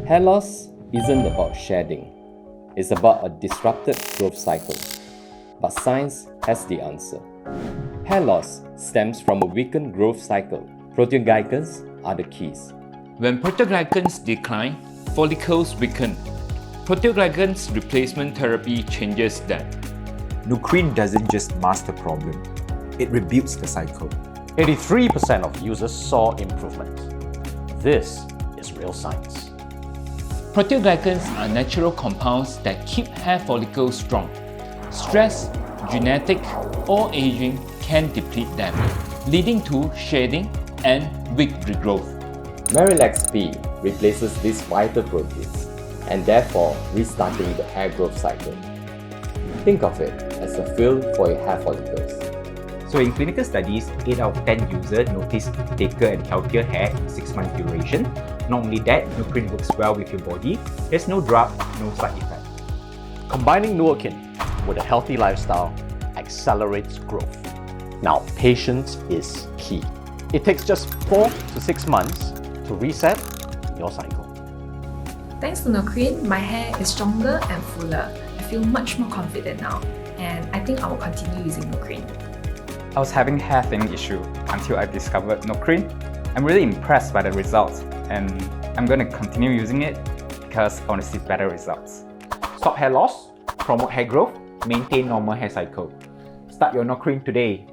Hair loss isn't about shedding, it's about a disrupted growth cycle. But science has the answer. Hair loss stems from a weakened growth cycle. Proteoglycans are the keys. When proteoglycans decline, follicles weaken. Proteoglycans replacement therapy changes that. Nourkrin doesn't just mask the problem, it rebukes the cycle. 83% of users saw improvement. This is real science. Proteoglycans are natural compounds that keep hair follicles strong. Stress, genetic, or aging can deplete them, leading to shedding and weak regrowth. Marilax P replaces these vital proteins and therefore restarting the hair growth cycle. Think of it as a fill for your hair follicles. So in clinical studies, 8 out of 10 users noticed thicker and healthier hair in 6 months duration. Not only that, Nourkrin works well with your body. There's no drug, no side effect. Combining Nourkrin with a healthy lifestyle accelerates growth. Now, patience is key. It takes just 4 to 6 months to reset your cycle. Thanks to Nourkrin, my hair is stronger and fuller. I feel much more confident now, and I think I will continue using Nourkrin. I was having hair thinning issue until I discovered Nourkrin. I'm really impressed by the results, and I'm going to continue using it because I want to see better results. Stop hair loss, promote hair growth, maintain normal hair cycle. Start your Nourkrin today.